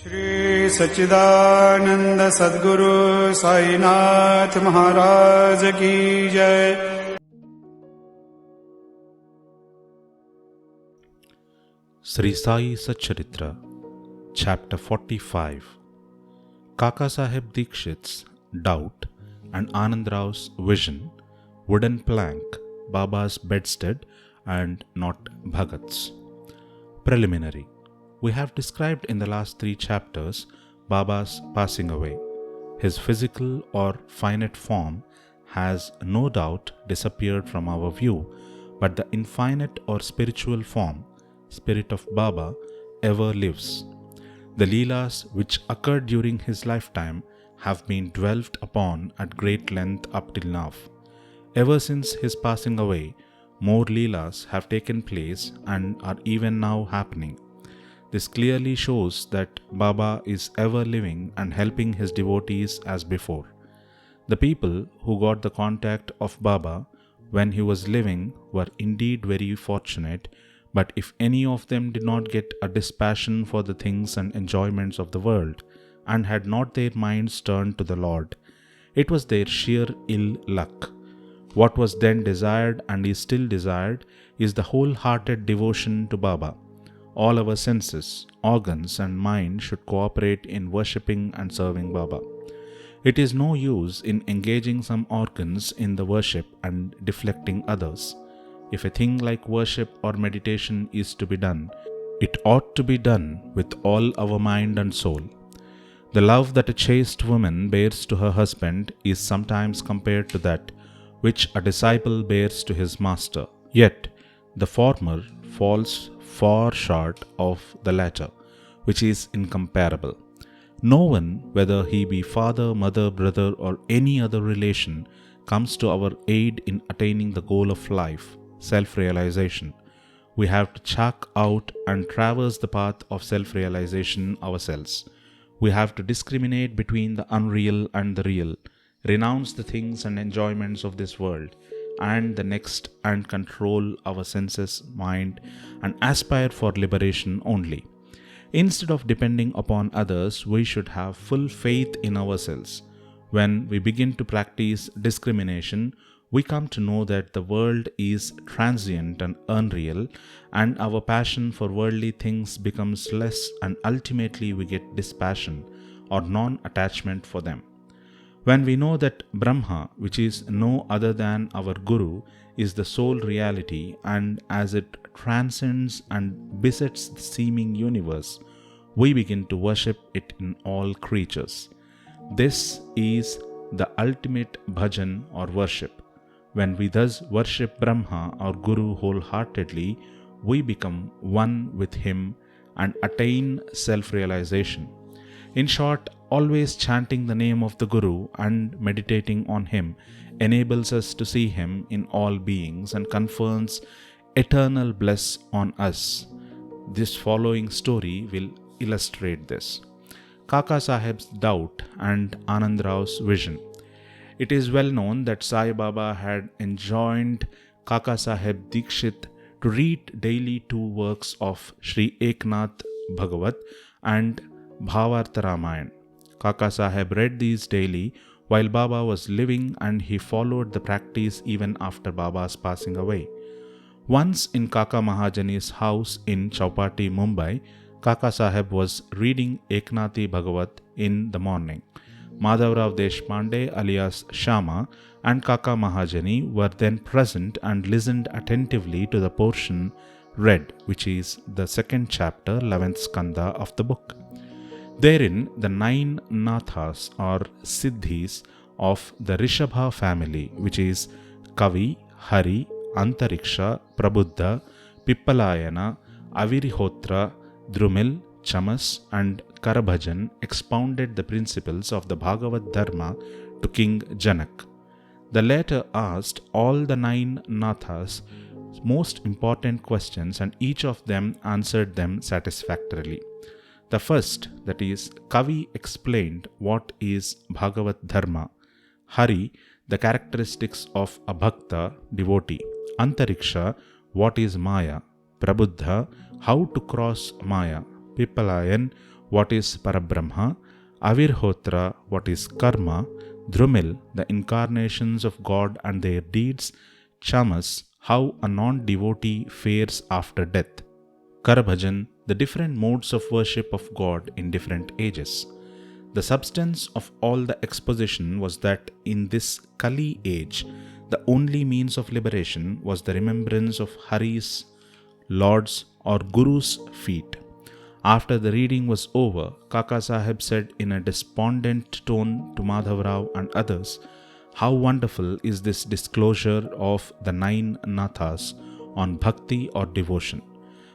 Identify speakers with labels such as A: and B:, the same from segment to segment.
A: श्री सच्चिदानंद सद्गुरु साईनाथ महाराज की जय।
B: Sri Sai Satcharitra, Chapter 45. Kaka Sahib Dikshit's Doubt and Anand Rao's Vision, Wooden Plank, Baba's Bedstead and not Bhagat's. Preliminary. We have described in the last 3 chapters Baba's passing away. His physical or finite form has no doubt disappeared from our view, but the infinite or spiritual form, Spirit of Baba, ever lives. The Leelas which occurred during his lifetime have been dwelt upon at great length up till now. Ever since his passing away, more Leelas have taken place and are even now happening. This clearly shows that Baba is ever living and helping his devotees as before. The people who got the contact of Baba when he was living were indeed very fortunate, but if any of them did not get a dispassion for the things and enjoyments of the world, and had not their minds turned to the Lord, it was their sheer ill luck. What was then desired and is still desired is the wholehearted devotion to Baba. All our senses, organs and mind should cooperate in worshipping and serving Baba. It is no use in engaging some organs in the worship and deflecting others. If a thing like worship or meditation is to be done, it ought to be done with all our mind and soul. The love that a chaste woman bears to her husband is sometimes compared to that which a disciple bears to his master. Yet, the former falls far short of the latter, which is incomparable. No one, whether he be father, mother, brother, or any other relation, comes to our aid in attaining the goal of life, self-realization. We have to chalk out and traverse the path of self-realization ourselves. We have to discriminate between the unreal and the real, renounce the things and enjoyments of this world and the next, and control our senses, mind, and aspire for liberation only. Instead of depending upon others, we should have full faith in ourselves. When we begin to practice discrimination, we come to know that the world is transient and unreal, and our passion for worldly things becomes less, and ultimately we get dispassion or non-attachment for them. When we know that Brahma, which is no other than our Guru, is the sole reality, and as it transcends and besets the seeming universe, we begin to worship it in all creatures. This is the ultimate bhajan or worship. When we thus worship Brahma or Guru wholeheartedly, we become one with him and attain self-realization. In short, always chanting the name of the Guru and meditating on him enables us to see him in all beings and confers eternal bliss on us. This following story will illustrate this. Kaka Sahib's Doubt and Anand Rao's Vision. It is well known that Sai Baba had enjoined Kaka Sahib Dikshit to read daily 2 works of Sri Eknath Bhagavat and Bhavartha Ramayan. Kaka Sahib read these daily while Baba was living, and he followed the practice even after Baba's passing away. Once in Kaka Mahajani's house in Chowpatty, Mumbai, Kaka Sahib was reading Eknathi Bhagavat in the morning. Madhavrao Deshpande alias Shama and Kaka Mahajani were then present and listened attentively to the portion read, which is the 2nd chapter, 11th skanda of the book. Therein, the 9 Nathas or Siddhis of the Rishabha family, which is Kavi, Hari, Antariksha, Prabuddha, Pippalayana, Avirihotra, Drumil, Chamas, and Karabhajan, expounded the principles of the Bhagavad Dharma to King Janak. The latter asked all the 9 Nathas most important questions, and each of them answered them satisfactorily. The first, that is, Kavi, explained what is Bhagavad Dharma. Hari, the characteristics of a bhakta, devotee. Antariksha, what is Maya. Prabuddha, how to cross Maya. Pippalayan, what is Parabrahma, Avirhotra, what is Karma, Drumil, the incarnations of God and their deeds, Chamas, how a non-devotee fares after death, Karabhajan, the different modes of worship of God in different ages. The substance of all the exposition was that in this Kali age, the only means of liberation was the remembrance of Hari's, Lord's or Guru's feet. After the reading was over, Kaka Sahib said in a despondent tone to Madhav Rao and others, "How wonderful is this disclosure of the 9 nathas on bhakti or devotion,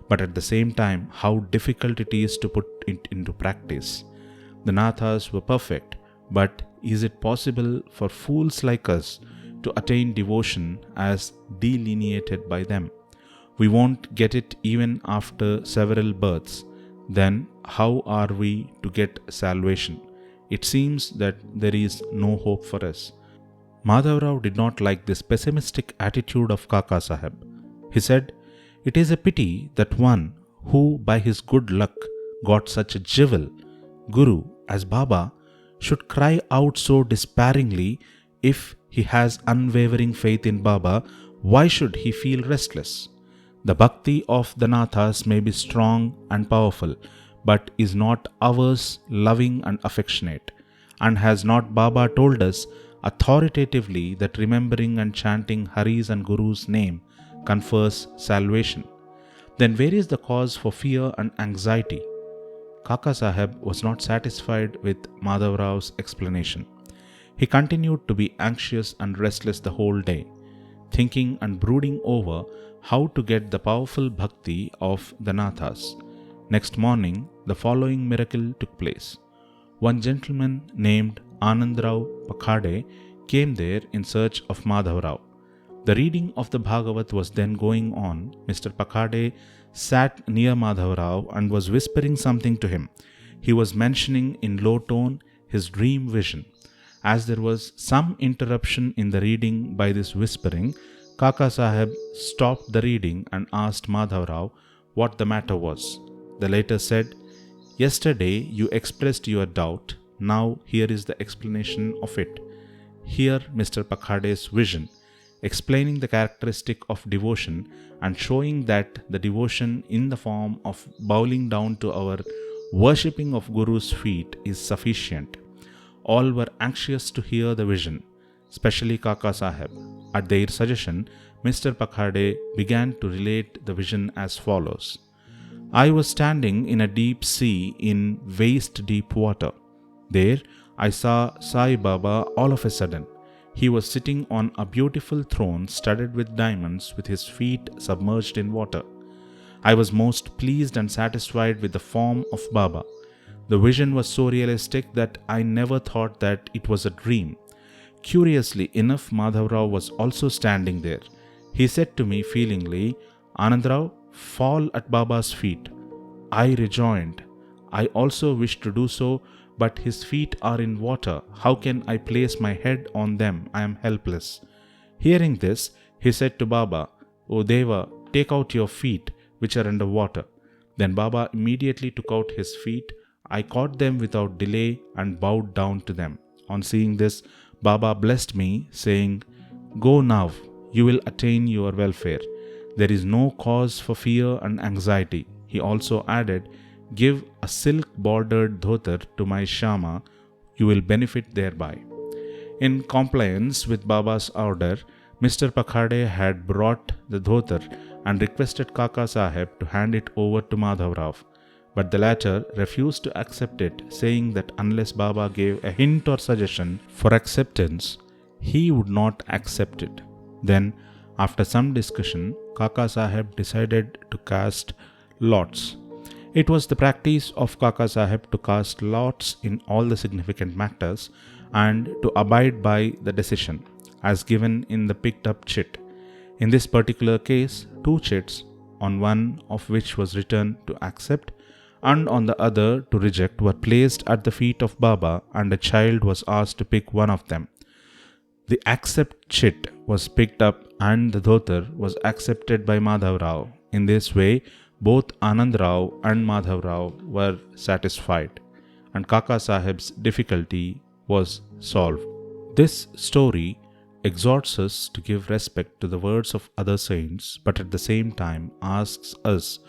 B: but at the same time how difficult it is to put it into practice. The nathas were perfect, but is it possible for fools like us to attain devotion as delineated by them? We won't get it even after several births. Then how are we to get salvation? It seems that there is no hope for us." Madhav Rao did not like this pessimistic attitude of Kaka Sahib. He said, "It is a pity that one who by his good luck got such a jewel, Guru, as Baba, should cry out so despairingly. If he has unwavering faith in Baba, why should he feel restless? The bhakti of the nathas may be strong and powerful, but is not ours loving and affectionate. And has not Baba told us authoritatively that remembering and chanting Hari's and Guru's name confers salvation? Then where is the cause for fear and anxiety?" Kaka Sahib was not satisfied with Madhav Rao's explanation. He continued to be anxious and restless the whole day, thinking and brooding over how to get the powerful bhakti of the nathas. Next morning, the following miracle took place. One gentleman named Anandrao Pakhade came there in search of Madhav Rao. The reading of the Bhagavat was then going on. Mr. Pakhade sat near Madhav Rao and was whispering something to him. He was mentioning in low tone his dream vision. As there was some interruption in the reading by this whispering, Kaka Sahib stopped the reading and asked Madhav Rao what the matter was. The latter said, "Yesterday you expressed your doubt. Now here is the explanation of it." Here Mr. Pakhade's vision, explaining the characteristic of devotion and showing that the devotion in the form of bowing down to our worshipping of Guru's feet is sufficient. All were anxious to hear the vision, especially Kaka Sahib. At their suggestion, Mr. Pakhade began to relate the vision as follows. "I was standing in a deep sea in waist deep water. There I saw Sai Baba all of a sudden. He was sitting on a beautiful throne studded with diamonds with his feet submerged in water. I was most pleased and satisfied with the form of Baba. The vision was so realistic that I never thought that it was a dream. Curiously enough, Madhav Rao was also standing there. He said to me feelingly, 'Anandrao, fall at Baba's feet.' I rejoined, 'I also wish to do so, but his feet are in water. How can I place my head on them? I am helpless.' Hearing this, he said to Baba, 'O Deva, take out your feet, which are under water.' Then Baba immediately took out his feet. I caught them without delay and bowed down to them. On seeing this, Baba blessed me, saying, 'Go now, you will attain your welfare. There is no cause for fear and anxiety.' He also added, 'Give a silk-bordered dhotar to my Shama, you will benefit thereby.' In compliance with Baba's order, Mr. Pakhade had brought the dhotar and requested Kaka Sahib to hand it over to Madhav Rao. But the latter refused to accept it, saying that unless Baba gave a hint or suggestion for acceptance, he would not accept it. Then, after some discussion, Kaka Sahib decided to cast lots. It was the practice of Kaka Sahib to cast lots in all the significant matters and to abide by the decision, as given in the picked up chit. In this particular case, 2 chits, on one of which was written to accept and on the other to reject, were placed at the feet of Baba, and a child was asked to pick one of them. The accept chit was picked up and the dhotar was accepted by Madhav Rao. In this way, both Anand Rao and Madhav Rao were satisfied, and Kaka Saheb's difficulty was solved. This story exhorts us to give respect to the words of other saints, but at the same time asks us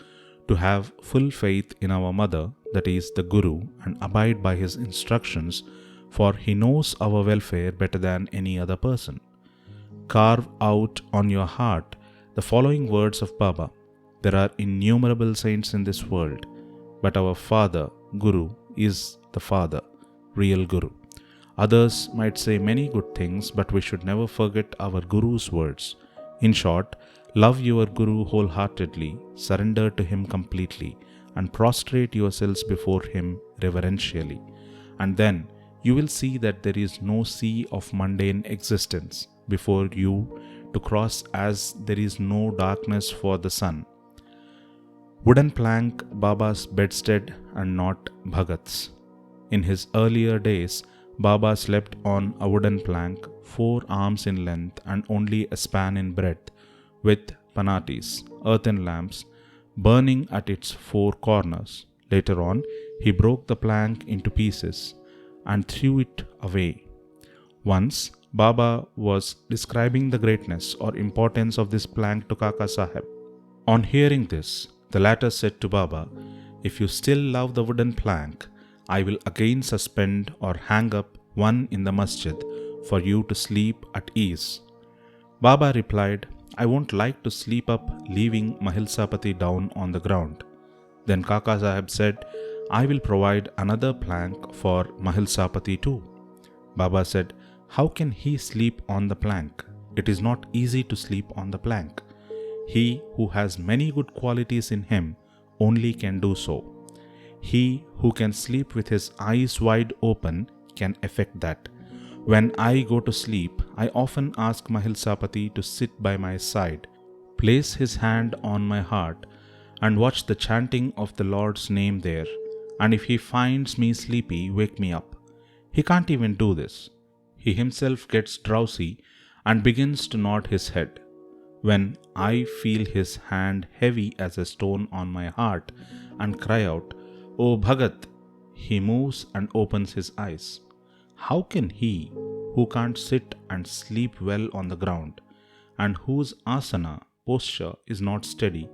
B: to have full faith in our mother, that is, the Guru, and abide by his instructions, for he knows our welfare better than any other person. Carve out on your heart the following words of Baba. There are innumerable saints in this world, but our Father, Guru, is the Father, real Guru. Others might say many good things, but we should never forget our Guru's words. In short, love your Guru wholeheartedly, surrender to him completely, and prostrate yourselves before him reverentially. And then you will see that there is no sea of mundane existence before you to cross, as there is no darkness for the sun. Wooden plank, Baba's bedstead, and not Bhagat's. In his earlier days, Baba slept on a wooden plank, 4 arms in length and only a span in breadth, with panatis, earthen lamps, burning at its 4 corners. Later on, he broke the plank into pieces and threw it away. Once, Baba was describing the greatness or importance of this plank to Kaka Saheb. On hearing this, the latter said to Baba, "If you still love the wooden plank, I will again suspend or hang up one in the masjid for you to sleep at ease." Baba replied, "I won't like to sleep up leaving Mahilsapati down on the ground." Then Kaka Saheb said, "I will provide another plank for Mahilsapati too." Baba said, "How can he sleep on the plank? It is not easy to sleep on the plank. He who has many good qualities in him only can do so. He who can sleep with his eyes wide open can effect that. When I go to sleep, I often ask Mahilsapati to sit by my side, place his hand on my heart, and watch the chanting of the Lord's name there. And if he finds me sleepy, wake me up. He can't even do this. He himself gets drowsy and begins to nod his head. When I feel his hand heavy as a stone on my heart and cry out, 'O Bhagat,' he moves and opens his eyes. How can he, who can't sit and sleep well on the ground, and whose asana posture is not steady,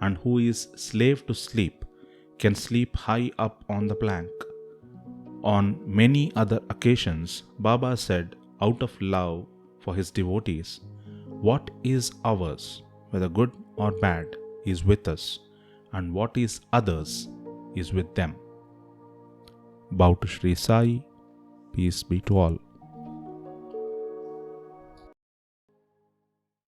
B: and who is slave to sleep, can sleep high up on the plank?" On many other occasions, Baba said, out of love for his devotees, "What is ours, whether good or bad, is with us, and what is others is with them." Bow to Sri Sai. Peace be to all.